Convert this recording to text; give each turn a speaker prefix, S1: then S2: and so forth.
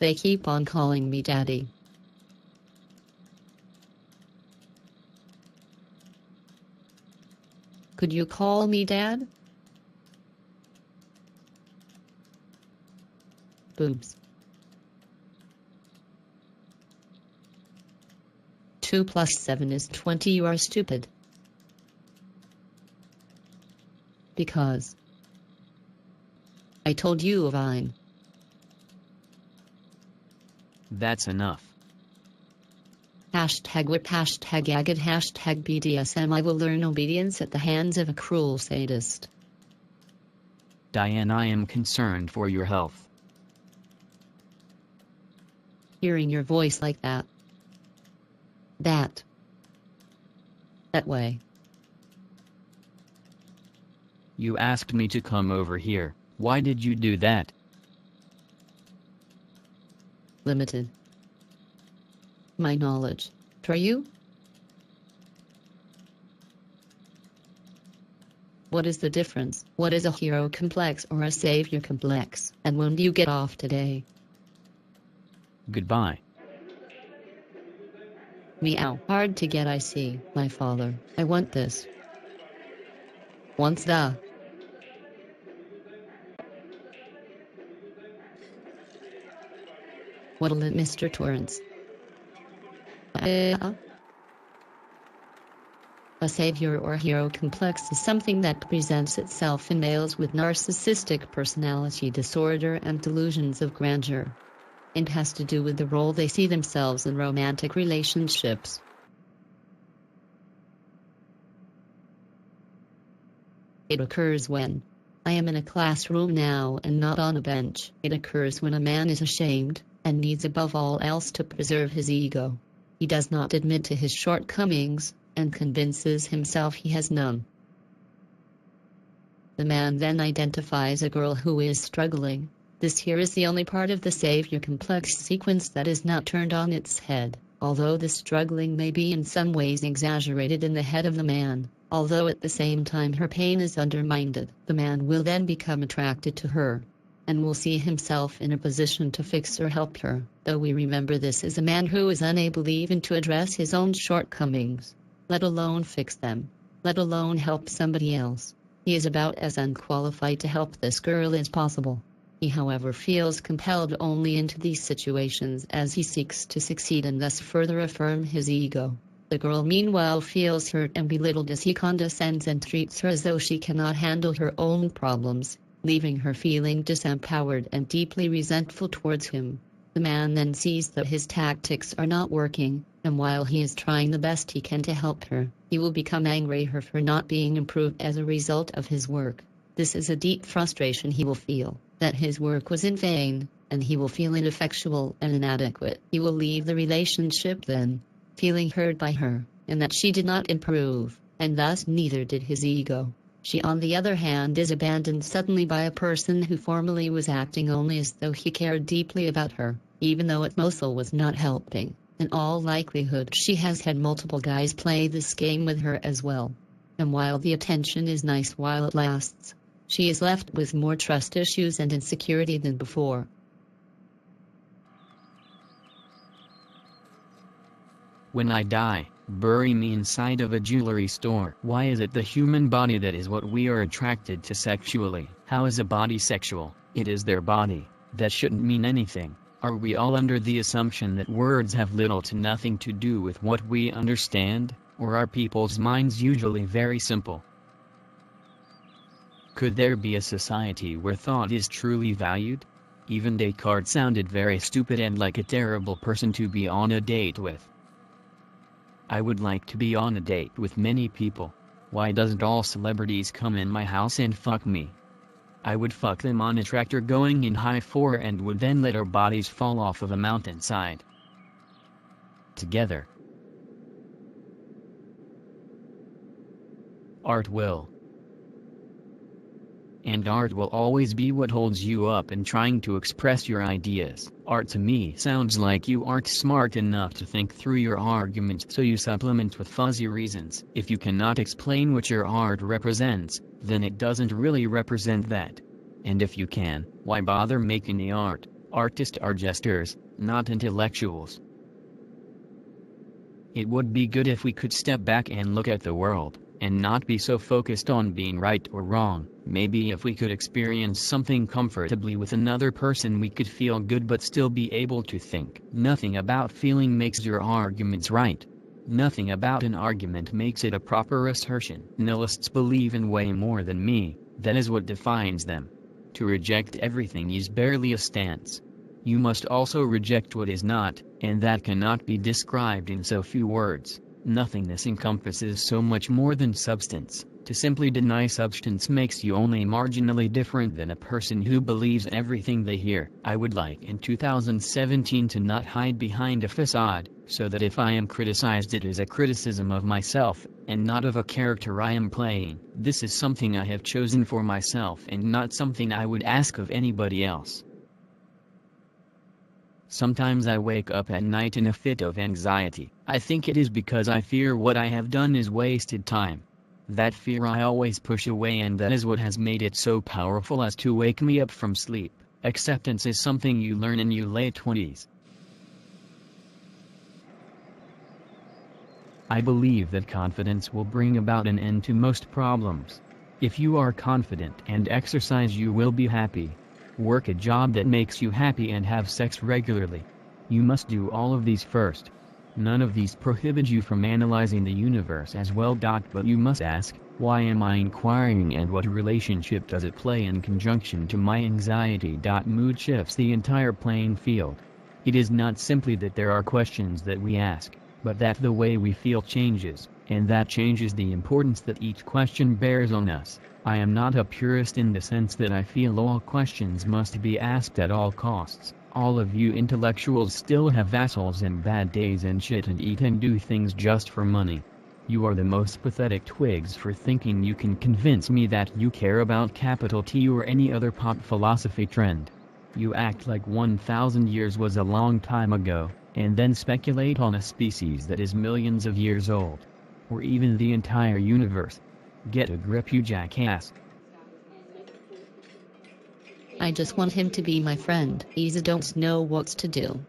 S1: They keep on calling me daddy. Could you call me dad? Boobs. 2 plus 7 is 20. You are stupid. Because I told you, Vine.
S2: That's enough.
S1: Hashtag whip, hashtag agate, hashtag BDSM. I will learn obedience at the hands of a cruel sadist.
S2: Diane, I am concerned for your health.
S1: Hearing your voice like that. That way.
S2: You asked me to come over here. Why did you do that?
S1: Limited. My knowledge. Try you? What is the difference? What is a hero complex or a savior complex? And when do you get off today?
S2: Goodbye.
S1: Meow. Hard to get, I see, my father. I want this. Once the. What'll it, Mr. Torrance? A savior or hero complex is something that presents itself in males with narcissistic personality disorder and delusions of grandeur. It has to do with the role they see themselves in romantic relationships. It occurs when I am in a classroom now and not on a bench. It occurs when a man is ashamed and needs above all else to preserve his ego. He does not admit to his shortcomings and convinces himself he has none. The man then identifies a girl who is struggling. This here is the only part of the savior complex sequence that is not turned on its head, although the struggling may be in some ways exaggerated in the head of the man, although at the same time her pain is undermined. The man will then become attracted to her, and will see himself in a position to fix or help her, though we remember this is a man who is unable even to address his own shortcomings, let alone fix them, let alone help somebody else. He is about as unqualified to help this girl as possible. He, however, feels compelled only into these situations as he seeks to succeed and thus further affirm his ego. The girl meanwhile feels hurt and belittled as he condescends and treats her as though she cannot handle her own problems, leaving her feeling disempowered and deeply resentful towards him. The man then sees that his tactics are not working, and while he is trying the best he can to help her, he will become angry at her for not being improved as a result of his work. This is a deep frustration he will feel, that his work was in vain, and he will feel ineffectual and inadequate. He will leave the relationship then, feeling hurt by her, and that she did not improve, and thus neither did his ego. She, on the other hand, is abandoned suddenly by a person who formerly was acting only as though he cared deeply about her, even though it also was not helping. In all likelihood, she has had multiple guys play this game with her as well. And while the attention is nice while it lasts, she is left with more trust issues and insecurity than before.
S2: When I die, bury me inside of a jewelry store. Why is it the human body that is what we are attracted to sexually? How is a body sexual? It is their body. That shouldn't mean anything. Are we all under the assumption that words have little to nothing to do with what we understand, or are people's minds usually very simple? Could there be a society where thought is truly valued? Even Descartes sounded very stupid and like a terrible person to be on a date with. I would like to be on a date with many people. Why doesn't all celebrities come in my house and fuck me? I would fuck them on a tractor going in high 4 and would then let our bodies fall off of a mountainside. Together. Art will. And art will always be what holds you up in trying to express your ideas. Art to me sounds like you aren't smart enough to think through your argument, so you supplement with fuzzy reasons. If you cannot explain what your art represents, then it doesn't really represent that. And if you can, why bother making the art? Artists are jesters, not intellectuals. It would be good if we could step back and look at the world, and not be so focused on being right or wrong. Maybe if we could experience something comfortably with another person, we could feel good but still be able to think. Nothing about feeling makes your arguments right. Nothing about an argument makes it a proper assertion. Nihilists believe in way more than me. That is what defines them. To reject everything is barely a stance. You must also reject what is not, and that cannot be described in so few words. Nothingness encompasses so much more than substance. To simply deny substance makes you only marginally different than a person who believes everything they hear. I would like in 2017 to not hide behind a facade, so that if I am criticized it is a criticism of myself, and not of a character I am playing. This is something I have chosen for myself and not something I would ask of anybody else. Sometimes I wake up at night in a fit of anxiety. I think it is because I fear what I have done is wasted time. That fear I always push away, and that is what has made it so powerful as to wake me up from sleep. Acceptance is something you learn in your late 20s. I believe that confidence will bring about an end to most problems. If you are confident and exercise, you will be happy. Work a job that makes you happy and have sex regularly. You must do all of these first. None of these prohibit you from analyzing the universe as well. But you must ask, why am I inquiring, and what relationship does it play in conjunction to my anxiety? Mood shifts the entire playing field. It is not simply that there are questions that we ask, but that the way we feel changes, and that changes the importance that each question bears on us. I am not a purist in the sense that I feel all questions must be asked at all costs. All of you intellectuals still have vassals and bad days and shit and eat and do things just for money. You are the most pathetic twigs for thinking you can convince me that you care about capital T or any other pop philosophy trend. You act like 1,000 years was a long time ago, and then speculate on a species that is millions of years old. Or even the entire universe. Get a grip, you jackass.
S1: I just want him to be my friend. He don't know what to do.